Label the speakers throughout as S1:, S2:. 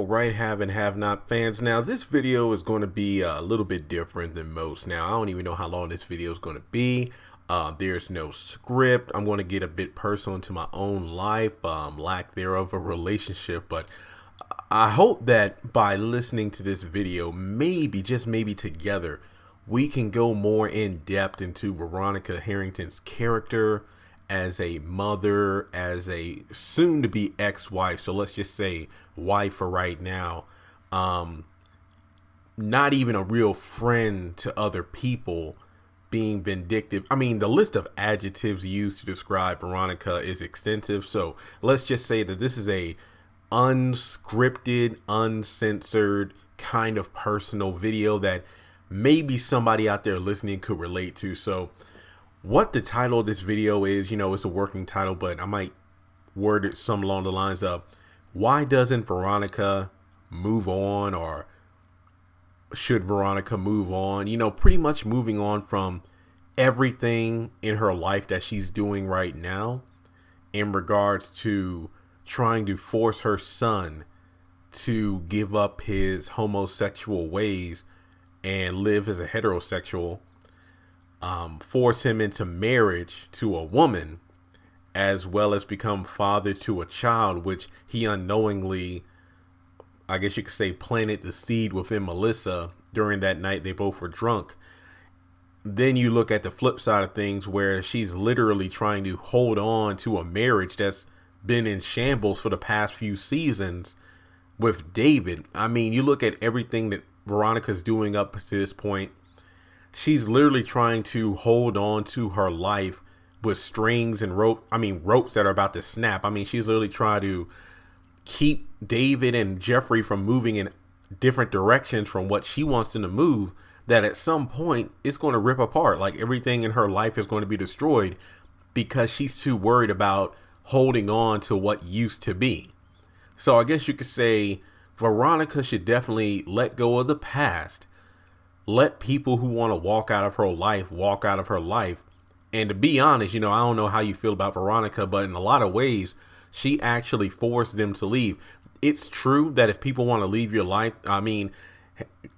S1: All right, have and have not fans. Now, this video is going to be a little bit different than most. Now, I don't even know how long this video is going to be. There's no script. I'm going to get a bit personal into my own life, lack thereof a relationship. But I hope that by listening to this video, maybe, just maybe together, we can go more in depth into Veronica Harrington's character as a mother, as a soon-to-be ex-wife. So let's just say wife for right now. Not even a real friend to other people, being vindictive. I mean, the list of adjectives used to describe Veronica is extensive. So let's just say that this is a unscripted, uncensored kind of personal video that maybe somebody out there listening could relate to. So what the title of this video is, it's a working title, but I might word it some along the lines of, why doesn't Veronica move on, or should Veronica move on? Pretty much moving on from everything in her life that she's doing right now in regards to trying to force her son to give up his homosexual ways and live as a heterosexual. Force him into marriage to a woman, as well as become father to a child, which he unknowingly, I guess you could say, planted the seed within Melissa during that night they both were drunk. Then you look at the flip side of things, where she's literally trying to hold on to a marriage that's been in shambles for the past few seasons with David. I mean, you look at everything that Veronica's doing up to this point. She's literally trying to hold on to her life with strings and ropes that are about to snap. I mean, she's literally trying to keep David and Jeffrey from moving in different directions from what she wants them to move, that at some point it's going to rip apart. Like, everything in her life is going to be destroyed because she's too worried about holding on to what used to be. So I guess you could say Veronica should definitely let go of the past. Let people who want to walk out of her life walk out of her life. And to be honest, I don't know how you feel about Veronica, but in a lot of ways, she actually forced them to leave. It's true that if people want to leave your life, I mean,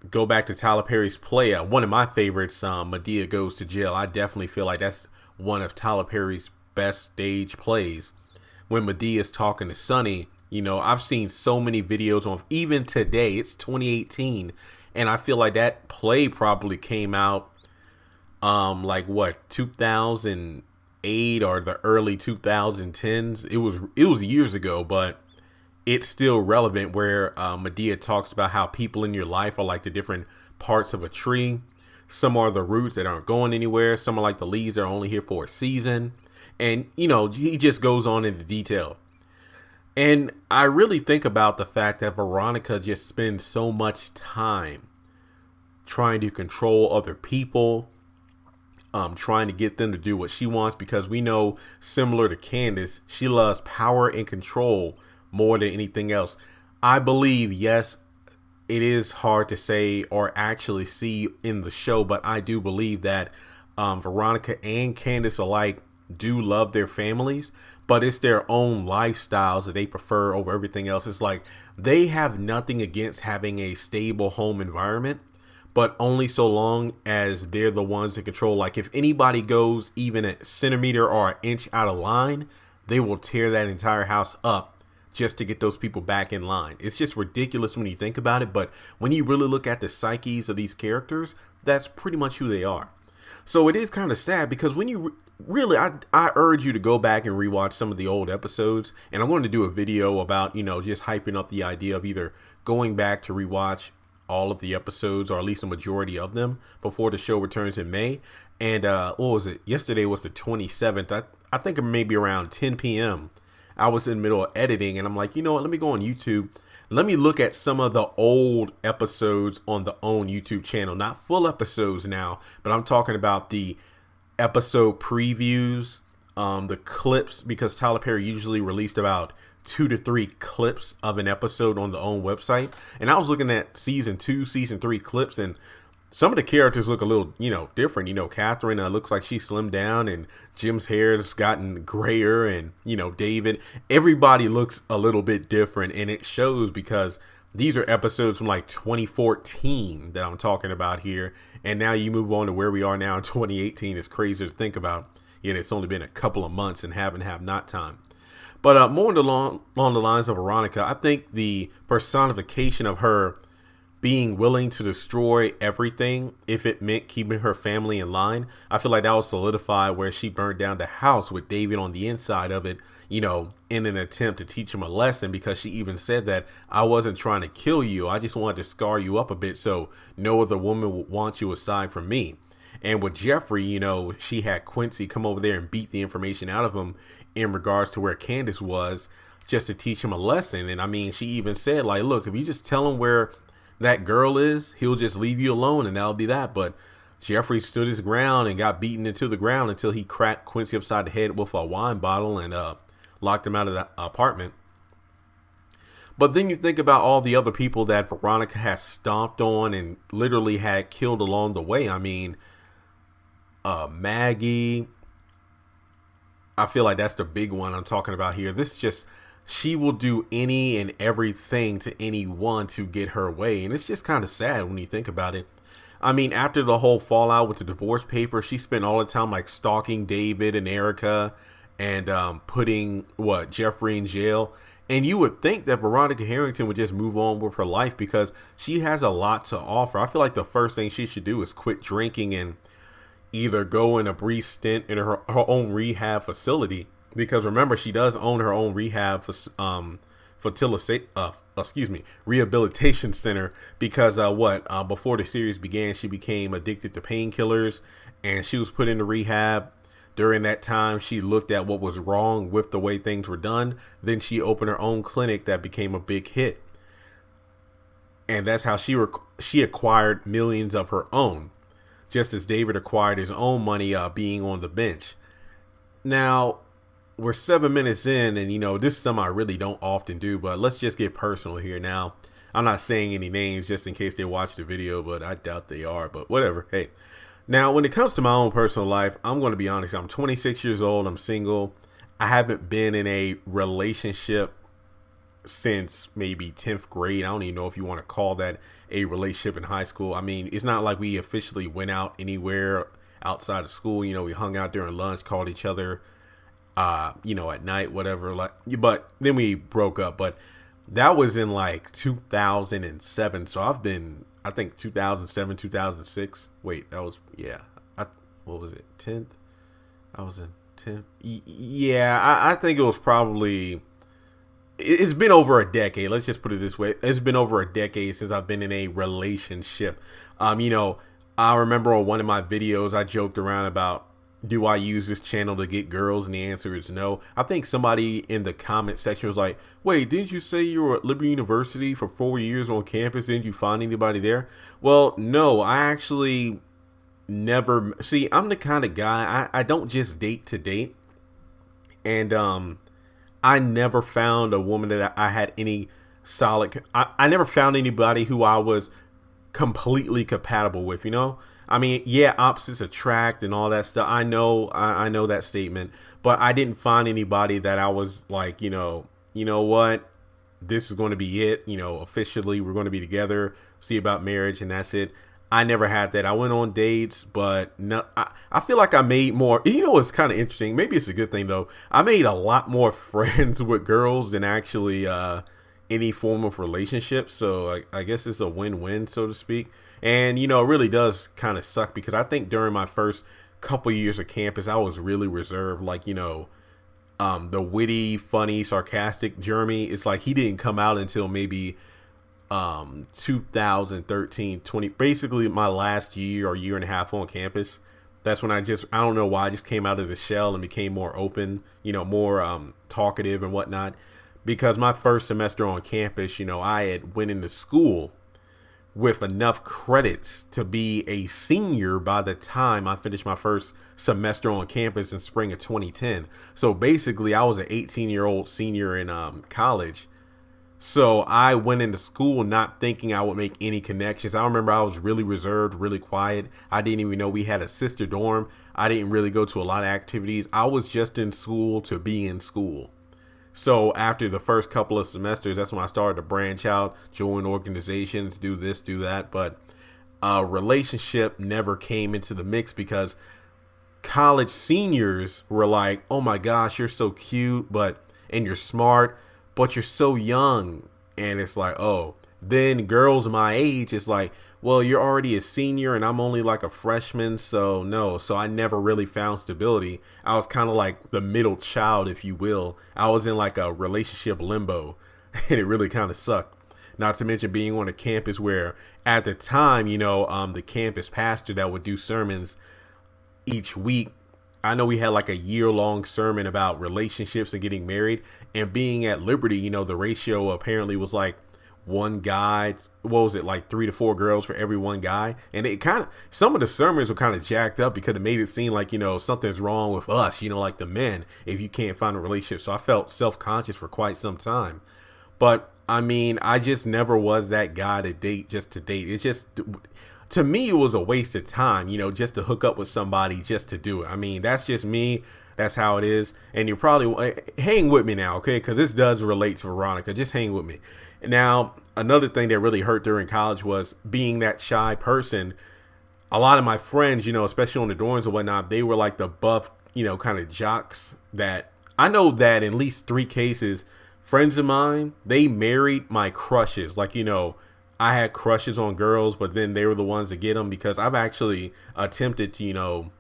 S1: go back to Tyler Perry's play. One of my favorites, Madea Goes to Jail. I definitely feel like that's one of Tyler Perry's best stage plays. When Madea is talking to Sonny, I've seen so many videos on, even today, it's 2018. And I feel like that play probably came out 2008 or the early 2010s. It was years ago, but it's still relevant, where Madea talks about how people in your life are like the different parts of a tree. Some are the roots that aren't going anywhere. Some are like the leaves that are only here for a season. And, he just goes on into detail. And I really think about the fact that Veronica just spends so much time trying to control other people, trying to get them to do what she wants, because we know, similar to Candace, she loves power and control more than anything else. I believe, yes, it is hard to say or actually see in the show, but I do believe that Veronica and Candace alike do love their families, but it's their own lifestyles that they prefer over everything else. It's like they have nothing against having a stable home environment, but only so long as they're the ones that control. Like, if anybody goes even a centimeter or an inch out of line, they will tear that entire house up just to get those people back in line. It's just ridiculous when you think about it, but when you really look at the psyches of these characters, that's pretty much who they are. So it is kind of sad, because when you really, I urge you to go back and rewatch some of the old episodes. And I'm going to do a video about, just hyping up the idea of either going back to rewatch all of the episodes, or at least a majority of them, before the show returns in May. And what was it? Yesterday was the 27th. I think maybe around 10 p.m. I was in the middle of editing, and I'm like, what? Let me go on YouTube. Let me look at some of the old episodes on the own YouTube channel. Not full episodes now, but I'm talking about the episode previews, the clips, because Tyler Perry usually released about 2 to 3 clips of an episode on the own website. And I was looking at season 2, season 3 clips, and some of the characters look a little, different. Catherine looks like she slimmed down, and Jim's hair has gotten grayer, and, David, everybody looks a little bit different, and it shows because These are episodes from like 2014 that I'm talking about here. And now you move on to where we are now in 2018. It's crazy to think about. Yet it's only been a couple of months and have not time. But more along the lines of Veronica, I think the personification of her being willing to destroy everything if it meant keeping her family in line, I feel like that was solidified where she burned down the house with David on the inside of it, you know, in an attempt to teach him a lesson, because she even said that I wasn't trying to kill you. I just wanted to scar you up a bit so no other woman would want you aside from me. And with Jeffrey, you know, she had Quincy come over there and beat the information out of him in regards to where Candace was, just to teach him a lesson. And I mean, she even said, like, look, if you just tell him where that girl is, he'll just leave you alone and that'll be that. But Jeffrey stood his ground and got beaten into the ground until he cracked Quincy upside the head with a wine bottle and locked him out of the apartment. But then you think about all the other people that Veronica has stomped on and literally had killed along the way. I mean, Maggie, I feel like that's the big one I'm talking about here. This just, she will do any and everything to anyone to get her way. And it's just kind of sad when you think about it. I mean, after the whole fallout with the divorce papers, she spent all the time like stalking David and Erica and putting Jeffrey in jail. And you would think that Veronica Harrington would just move on with her life because she has a lot to offer. I feel like the first thing she should do is quit drinking and either go in a brief stint in her own rehab facility, because remember, she does own her own rehabilitation center, because before the series began, she became addicted to painkillers and she was put into rehab. During that time, she looked at what was wrong with the way things were done. Then she opened her own clinic that became a big hit, and that's how she acquired millions of her own, just as David acquired his own money being on the bench. Now, we're 7 minutes in, and, you know, this is something I really don't often do, but let's just get personal here now. I'm not saying any names just in case they watch the video, but I doubt they are, but whatever. Hey, now, when it comes to my own personal life, I'm going to be honest. I'm 26 years old. I'm single. I haven't been in a relationship since maybe 10th grade. I don't even know if you want to call that a relationship in high school. I mean, it's not like we officially went out anywhere outside of school. You know, we hung out during lunch, called each other, you know, at night, whatever. Like, but then we broke up. But that was in like 2007. So I've been, I think 2007, 2006. Wait, that was, yeah. What was it? 10th? I was in 10th. Yeah, I think it was probably, it's been over a decade. Let's just put it this way. It's been over a decade since I've been in a relationship. You know, I remember on one of my videos, I joked around about, do I use this channel to get girls? And the answer is no. I think somebody in the comment section was like, wait, didn't you say you were at Liberty University for 4 years on campus? Didn't you find anybody there? Well, no, I actually never. See, I'm the kind of guy, I don't just date to date. And I never found a woman that I had any solid. I never found anybody who I was completely compatible with, you know? I mean, yeah, opposites attract and all that stuff. I know that statement, but I didn't find anybody that I was like, you know what, this is going to be it. You know, officially we're going to be together, see about marriage, and that's it. I never had that. I went on dates, but no, I feel like I made more. You know, it's kind of interesting. Maybe it's a good thing though. I made a lot more friends with girls than actually any form of relationship. So I guess it's a win-win, so to speak. And, you know, it really does kind of suck because I think during my first couple years of campus, I was really reserved. Like, you know, the witty, funny, sarcastic Jeremy, it's like he didn't come out until maybe 2013, 20, basically my last year or year and a half on campus. That's when I don't know why I just came out of the shell and became more open, you know, more talkative and whatnot. Because my first semester on campus, you know, I had went into school with enough credits to be a senior by the time I finished my first semester on campus in spring of 2010. So basically I was an 18-year-old senior in college. So I went into school not thinking I would make any connections. I remember I was really reserved, really quiet. I didn't even know we had a sister dorm. I didn't really go to a lot of activities. I was just in school to be in school. So after the first couple of semesters, that's when I started to branch out, join organizations, do this, do that. But a relationship never came into the mix because college seniors were like, "Oh my gosh, you're so cute, but and you're smart, but you're so young." And it's like, "Oh." Then girls my age is like, "Well, you're already a senior and I'm only like a freshman, so no." So I never really found stability. I was kind of like the middle child, if you will. I was in like a relationship limbo and it really kind of sucked. Not to mention being on a campus where at the time, the campus pastor that would do sermons each week. I know we had like a year-long sermon about relationships and getting married, and being at Liberty, the ratio apparently was like one guy, what was it, like 3 to 4 girls for every one guy. And it kind of, some of the sermons were kind of jacked up because it made it seem like, something's wrong with us, like the men, if you can't find a relationship. So I felt self-conscious for quite some time. But I mean, I just never was that guy to date just to date. It's just, to me, it was a waste of time, just to hook up with somebody just to do it. I mean, that's just me. That's how it is. And you probably hang with me now, okay? Because this does relate to Veronica. Just hang with me. Now, another thing that really hurt during college was being that shy person. A lot of my friends, especially on the dorms and whatnot, they were like the buff, kind of jocks that I know that in at least 3 cases, friends of mine, they married my crushes. Like, I had crushes on girls, but then they were the ones to get them because I've actually attempted to,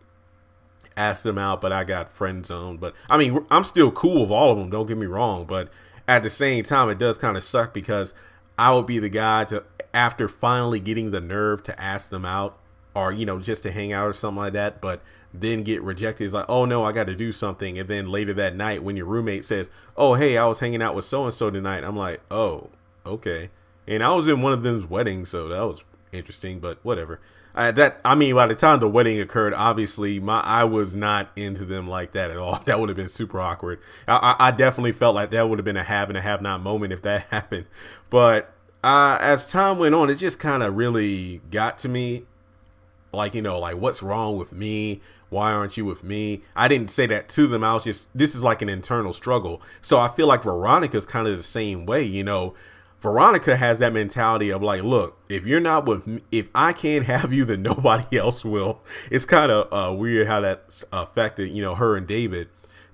S1: ask them out, but I got friend zoned. But I mean, I'm still cool with all of them. Don't get me wrong. But at the same time, it does kind of suck because I would be the guy to, after finally getting the nerve to ask them out or, just to hang out or something like that, but then get rejected. It's like, "Oh no, I got to do something." And then later that night when your roommate says, "Oh, hey, I was hanging out with so-and-so tonight." I'm like, "Oh, okay." And I was in one of them's weddings, so that was interesting, but whatever. By the time the wedding occurred, obviously I was not into them like that at all. That would have been super awkward. I definitely felt like that would have been a have and a have not moment if that happened. But as time went on, it just kind of really got to me. Like, like, what's wrong with me? Why aren't you with me? I didn't say that to them. I was just, this is like an internal struggle. So I feel like Veronica's kind of the same way, Veronica has that mentality of like, look, if you're not with me, if I can't have you, then nobody else will. It's kind of weird how that's affected, her and David.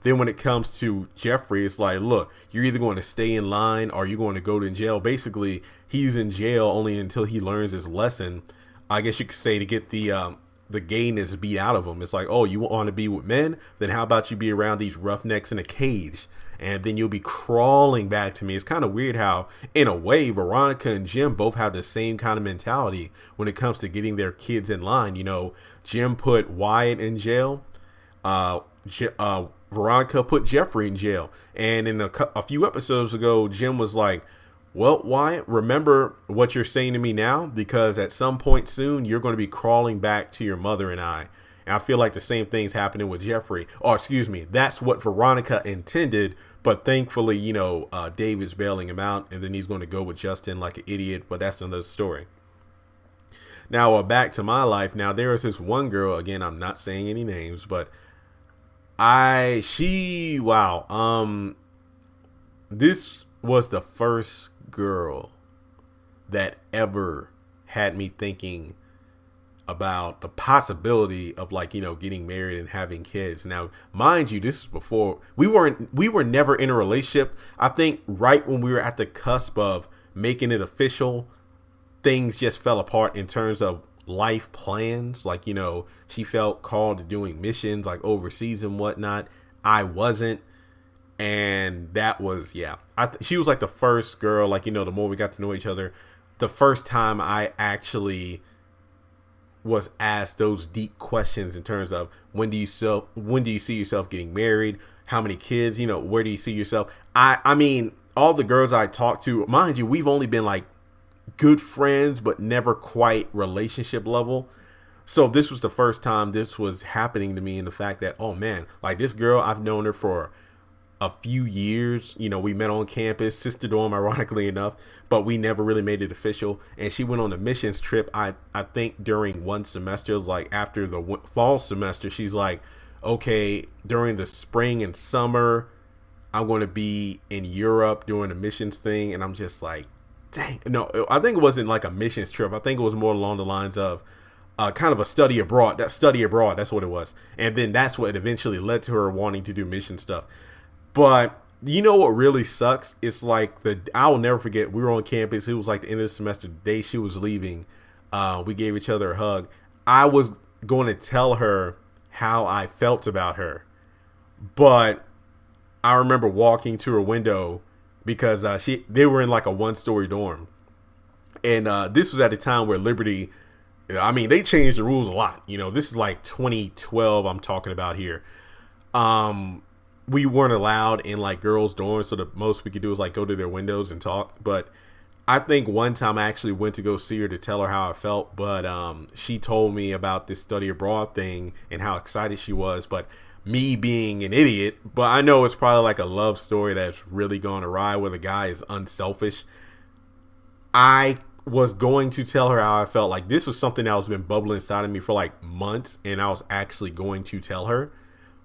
S1: Then when it comes to Jeffrey, it's like, look, you're either going to stay in line or you're going to go to jail. Basically, he's in jail only until he learns his lesson. I guess you could say to get the gayness beat out of him. It's like, oh, you want to be with men? Then how about you be around these roughnecks in a cage? And then you'll be crawling back to me. It's kind of weird how, in a way, Veronica and Jim both have the same kind of mentality when it comes to getting their kids in line. Jim put Wyatt in jail. Veronica put Jeffrey in jail. And in a few episodes ago, Jim was like, "Well, Wyatt, remember what you're saying to me now, because at some point soon, you're going to be crawling back to your mother and I." And I feel like the same thing's happening with Jeffrey. Or excuse me, that's what Veronica intended. But thankfully, David's bailing him out. And then he's going to go with Justin like an idiot. But that's another story. Now, back to my life. Now, there is this one girl. Again, I'm not saying any names. But wow. This was the first girl that ever had me thinking about the possibility of getting married and having kids. Now, mind you, this is before we were never in a relationship. I think right when we were at the cusp of making it official, things just fell apart in terms of life plans. She felt called to doing missions overseas and whatnot. I wasn't. And that was, she was like the first girl, the more we got to know each other, the first time I actually was asked those deep questions in terms of when do you see yourself getting married? How many kids? Where do you see yourself? I mean, all the girls I talked to, mind you, we've only been like good friends, but never quite relationship level. So this was the first time this was happening to me, in the fact that, oh man, like this girl, I've known her for a few years. We met on campus, sister dorm, ironically enough, but we never really made it official. And she went on a missions trip. I think during one semester, it was like after the fall semester, she's like, okay, during the spring and summer, I'm going to be in Europe doing a missions thing. And I'm just like, dang. No, I think it wasn't like a missions trip. I think it was more along the lines of kind of a study abroad. That study abroad, that's what it was. And then that's what eventually led to her wanting to do mission stuff. But you know what really sucks? It's like I will never forget. We were on campus. It was like the end of the semester. The day she was leaving, we gave each other a hug. I was going to tell her how I felt about her, but I remember walking to her window because they were in like a 1-story dorm, and this was at a time where Liberty. I mean, they changed the rules a lot. You know, this is like 2012. I'm talking about here. We weren't allowed in like girls' dorms, so the most we could do was like go to their windows and talk. But I think one time I actually went to go see her to tell her how I felt, but she told me about this study abroad thing and how excited she was. But me being an idiot, but I know it's probably like a love story that's really gone awry where the guy is unselfish. I was going to tell her how I felt. Like, this was something that was been bubbling inside of me for like months, and I was actually going to tell her.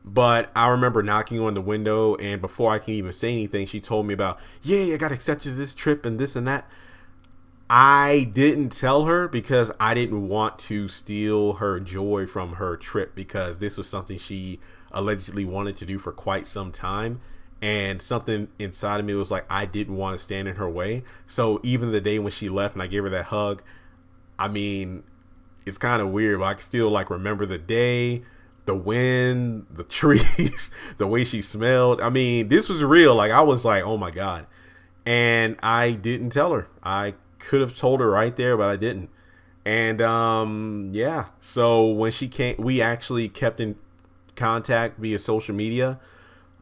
S1: But I remember knocking on the window, and before I can even say anything, she told me about, yeah, I got accepted to this trip and this and that. I didn't tell her because I didn't want to steal her joy from her trip, because this was something she allegedly wanted to do for quite some time. And something inside of me was like, I didn't want to stand in her way. So even the day when she left and I gave her that hug, I mean, it's kind of weird, but I can still like remember the day, the wind, the trees, the way she smelled. I mean, this was real. Like, I was like, oh my God. And I didn't tell her. I could have told her right there, but I didn't. And yeah. So when she came, we actually kept in contact via social media.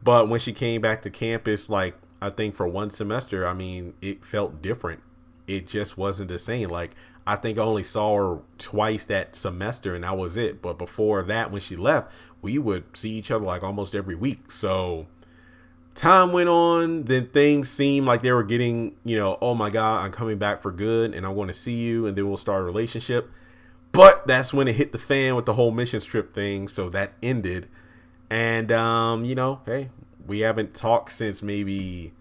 S1: But when she came back to campus, like, I think for one semester, I mean, it felt different. It just wasn't the same. Like, I think I only saw her twice that semester, and that was it. But before that, when she left, we would see each other like almost every week. So time went on, then things seemed like they were getting, you know, oh my God, I'm coming back for good and I want to see you, and then we'll start a relationship. But that's when it hit the fan with the whole missions trip thing. So that ended. And, you know, hey, we haven't talked since maybe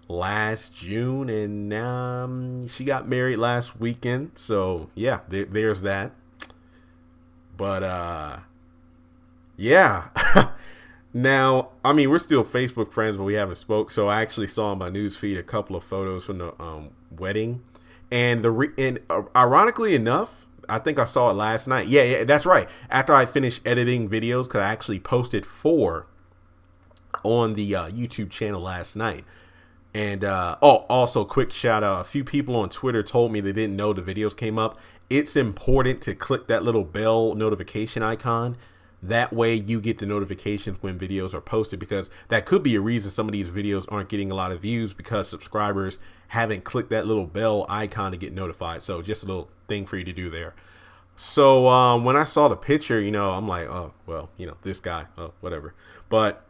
S1: last June, and she got married last weekend. So yeah, there's that. But yeah. Now, I mean, we're still Facebook friends, but we haven't spoke. So I actually saw on my news feed a couple of photos from the wedding, and ironically enough, I think I saw it last night. Yeah, that's right. After I finished editing videos, because I actually posted 4 on the YouTube channel last night. And also quick shout out. A few people on Twitter told me they didn't know the videos came up. It's important to click that little bell notification icon. That way you get the notifications when videos are posted, because that could be a reason some of these videos aren't getting a lot of views, because subscribers haven't clicked that little bell icon to get notified. So just a little thing for you to do there. So when I saw the picture, you know, I'm like, oh, well, you know, this guy, oh, whatever. But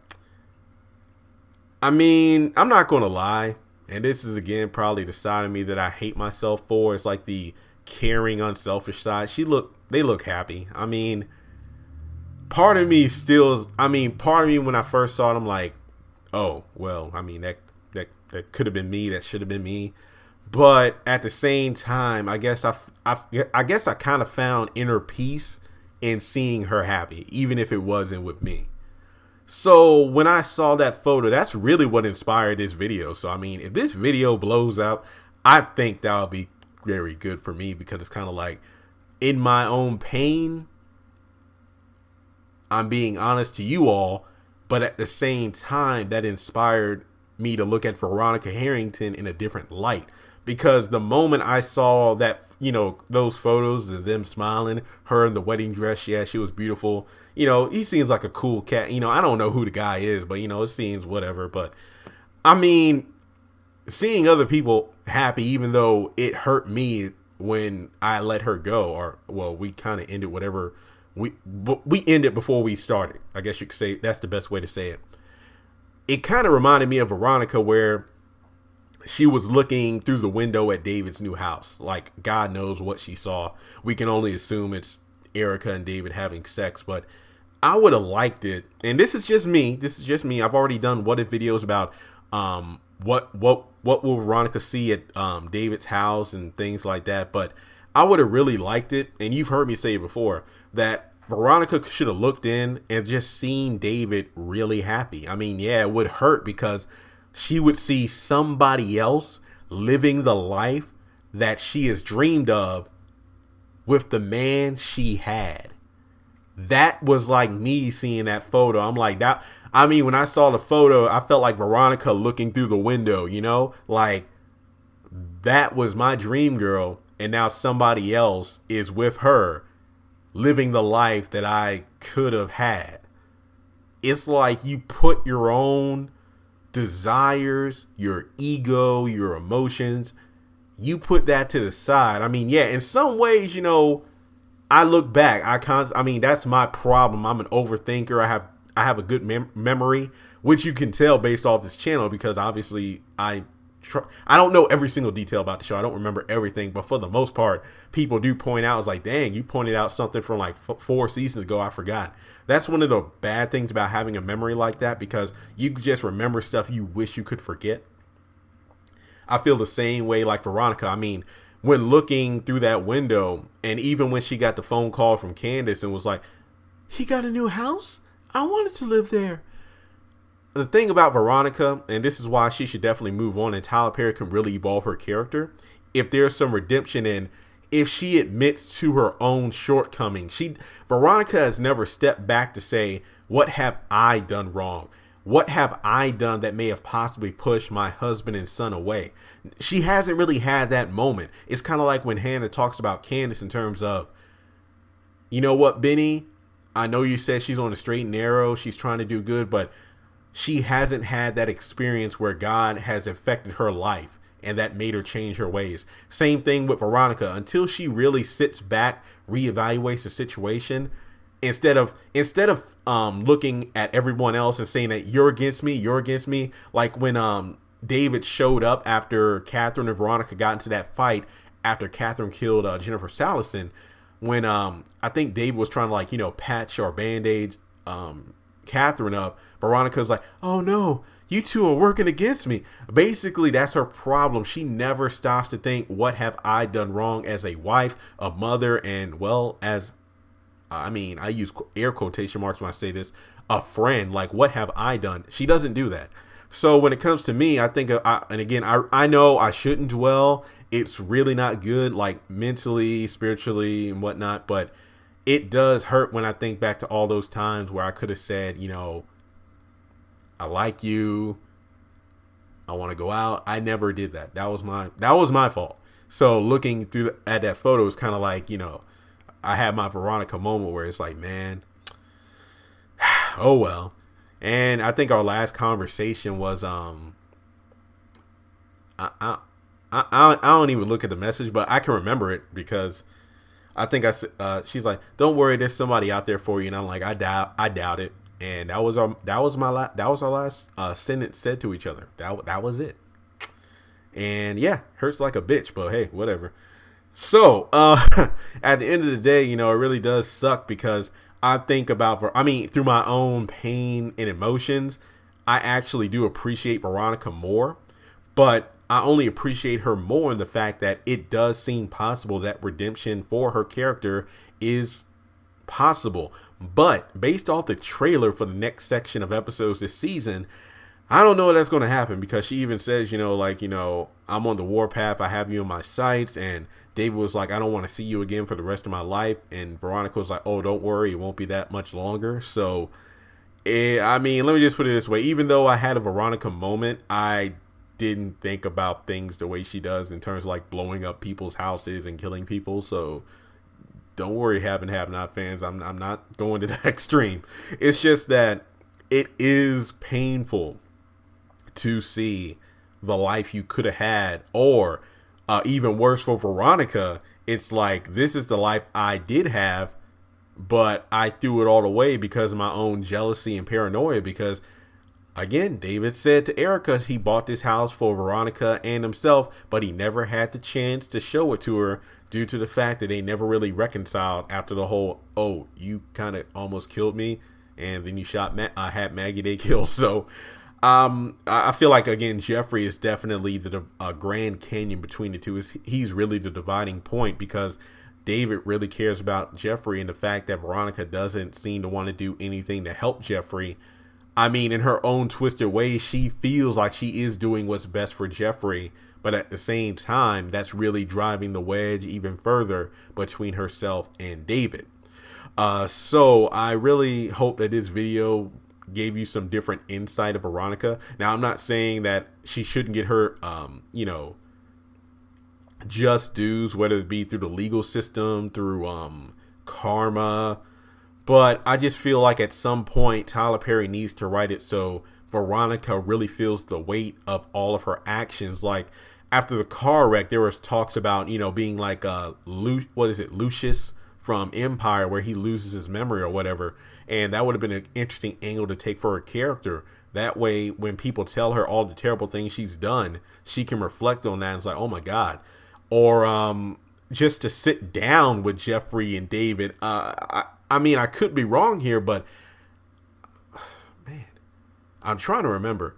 S1: I mean, I'm not going to lie. And this is, again, probably the side of me that I hate myself for. It's like the caring, unselfish side. They look happy. I mean, part of me when I first saw it, I'm like, oh, well, I mean, that could have been me. That should have been me. But at the same time, I guess I kind of found inner peace in seeing her happy, even if it wasn't with me. So when I saw that photo, that's really what inspired this video. So, I mean, if this video blows up, I think that'll be very good for me, because it's kind of like, in my own pain, I'm being honest to you all, but at the same time, that inspired me to look at Veronica Harrington in a different light. Because the moment I saw that, you know, those photos of them smiling, her in the wedding dress, yeah, she was beautiful. You know, he seems like a cool cat. You know, I don't know who the guy is, but, you know, it seems whatever. But, I mean, seeing other people happy, even though it hurt me when I let her go, or, well, we kind of ended whatever. We ended before we started. I guess you could say that's the best way to say it. It kind of reminded me of Veronica, where she was looking through the window at David's new house. Like, God knows what she saw. We can only assume it's Erica and David having sex. But I would have liked it, and this is just me. This is just me. I've already done what if videos about what will Veronica see at David's house and things like that. But I would have really liked it, and you've heard me say it before, that Veronica should have looked in and just seen David really happy. I mean, yeah, it would hurt because she would see somebody else living the life that she has dreamed of with the man she had. That was like me seeing that photo. I'm like, that. I mean, when I saw the photo, I felt like Veronica looking through the window, you know, like that was my dream girl. And now somebody else is with her living the life that I could have had. It's like you put your own desires, your ego, your emotions, you put that to the side. I mean, yeah, in some ways, you know, I look back. I mean, that's my problem. I'm an overthinker. I have a good memory, which you can tell based off this channel because obviously I don't know every single detail about the show. I don't remember everything, but for the most part, people do point out. It's like, dang, you pointed out something from like 4 seasons ago. I forgot. That's one of the bad things about having a memory like that because you just remember stuff you wish you could forget. I feel the same way like Veronica. I mean, when looking through that window, and even when she got the phone call from Candace and was like, he got a new house? I wanted to live there. The thing about Veronica, and this is why she should definitely move on, and Tyler Perry can really evolve her character, if there's some redemption in, if she admits to her own shortcomings. Veronica has never stepped back to say, what have I done wrong? What have I done that may have possibly pushed my husband and son away? She hasn't really had that moment. It's kind of like when Hannah talks about Candace in terms of, you know what, Benny? I know you said she's on the straight and narrow. She's trying to do good, but she hasn't had that experience where God has affected her life and that made her change her ways. Same thing with Veronica. Until she really sits back, reevaluates the situation, instead of looking at everyone else and saying that you're against me, like when David showed up after Catherine and Veronica got into that fight after Catherine killed Jennifer Salison, when I think David was trying to, like, you know, patch or band-aid Catherine up, Veronica's like, oh no, you two are working against me. Basically, that's her problem. She never stops to think, what have I done wrong as a wife, a mother, and, well, as I mean, I use air quotation marks when I say this, a friend. Like, what have I done? She doesn't do that. So when it comes to me, I think, and again, I know I shouldn't dwell. It's really not good, like mentally, spiritually, and whatnot. But it does hurt when I think back to all those times where I could have said, you know, I like you, I want to go out. I never did that. That was my fault. So looking through at that photo is kind of like, you know, I had my Veronica moment where it's like, man, oh well. And I think our last conversation was I don't even look at the message, but I can remember it because I think she's like, don't worry, there's somebody out there for you, and I'm like, I doubt it. And that was our last sentence said to each other. That was it. And yeah, hurts like a bitch, but hey, whatever. So, at the end of the day, you know, it really does suck because I think about, through my own pain and emotions, I actually do appreciate Veronica more, but I only appreciate her more in the fact that it does seem possible that redemption for her character is possible. But based off the trailer for the next section of episodes this season, I don't know if that's going to happen because she even says, you know, like, you know, I'm on the warpath. I have you in my sights. And David was like, I don't want to see you again for the rest of my life. And Veronica was like, oh, don't worry. It won't be that much longer. So, let me just put it this way. Even though I had a Veronica moment, I didn't think about things the way she does in terms of like blowing up people's houses and killing people. So don't worry, have and have not fans. I'm not going to that extreme. It's just that it is painful to see the life you could have had, or even worse for Veronica, it's like, this is the life I did have, but I threw it all away because of my own jealousy and paranoia. Because again, David said to Erica he bought this house for Veronica and himself, but he never had the chance to show it to her due to the fact that they never really reconciled after the whole, oh, you kind of almost killed me. and then you had Maggie Day killed. So I feel like, again, Jeffrey is definitely the Grand Canyon between the two. He's really the dividing point, because David really cares about Jeffrey, and the fact that Veronica doesn't seem to want to do anything to help Jeffrey. I mean, in her own twisted way, she feels like she is doing what's best for Jeffrey, but at the same time, that's really driving the wedge even further between herself and David. So I really hope that this video gave you some different insight of Veronica. Now, I'm not saying that she shouldn't get her, just dues, whether it be through the legal system, through karma, but I just feel like at some point Tyler Perry needs to write it so Veronica really feels the weight of all of her actions. Like, after the car wreck, there was talks about, being like Lucius from Empire, where he loses his memory or whatever, and that would have been an interesting angle to take for her character. That way, when people tell her all the terrible things she's done, she can reflect on that and it's like, oh my God. Or just to sit down with Jeffrey and David. I mean, I could be wrong here, but man, I'm trying to remember.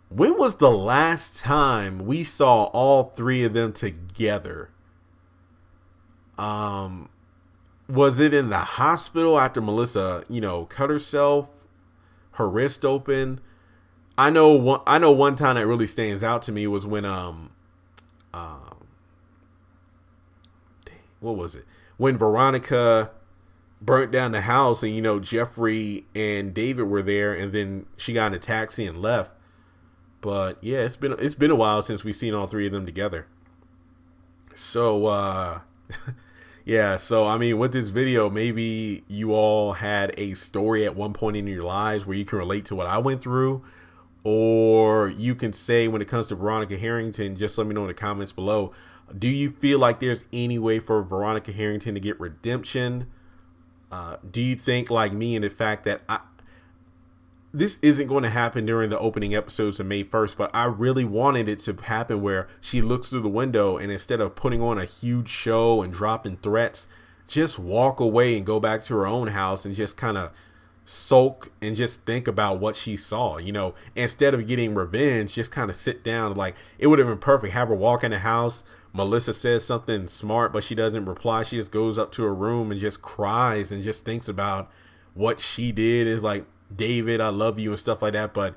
S1: When was the last time we saw all three of them together? Was it in the hospital after Melissa, cut herself, her wrist open? I know one time that really stands out to me was when what was it? When Veronica burnt down the house, and Jeffrey and David were there, and then she got in a taxi and left. But yeah, it's been a while since we've seen all three of them together. So yeah, so I mean, with this video, maybe you all had a story at one point in your lives where you can relate to what I went through, or you can say, when it comes to Veronica Harrington, just let me know in the comments below. Do you feel like there's any way for Veronica Harrington to get redemption? Do you think, like me, in the fact that this isn't going to happen during the opening episodes of May 1st, but I really wanted it to happen where she looks through the window, and instead of putting on a huge show and dropping threats, just walk away and go back to her own house and just kind of sulk and just think about what she saw, instead of getting revenge, just kind of sit down. Like, it would have been perfect. Have her walk in the house. Melissa says something smart, but she doesn't reply. She just goes up to her room and just cries and just thinks about what she did. Is like, David, I love you and stuff like that. But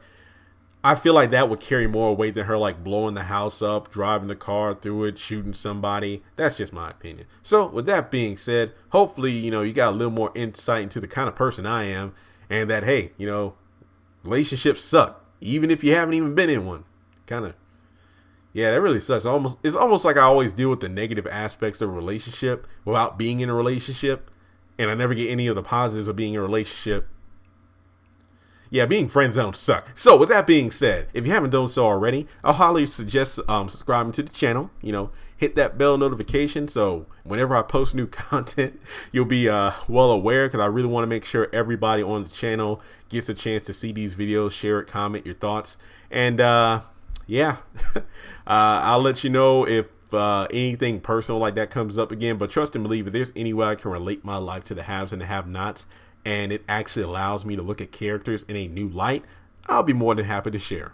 S1: I feel like that would carry more weight than her like blowing the house up, driving the car through it, shooting somebody. That's just my opinion. So with that being said, hopefully, you got a little more insight into the kind of person I am, and that, hey, relationships suck, even if you haven't even been in one. Kind of, yeah, that really sucks. It's almost like I always deal with the negative aspects of a relationship without being in a relationship, and I never get any of the positives of being in a relationship. Yeah, being friend zoned suck. So with that being said, if you haven't done so already, I'll highly suggest subscribing to the channel. Hit that bell notification so whenever I post new content, you'll be well aware, because I really want to make sure everybody on the channel gets a chance to see these videos, share it, comment your thoughts, and yeah, I'll let you know if anything personal like that comes up again. But trust and believe, if there's any way I can relate my life to the haves and the have-nots, and it actually allows me to look at characters in a new light, I'll be more than happy to share.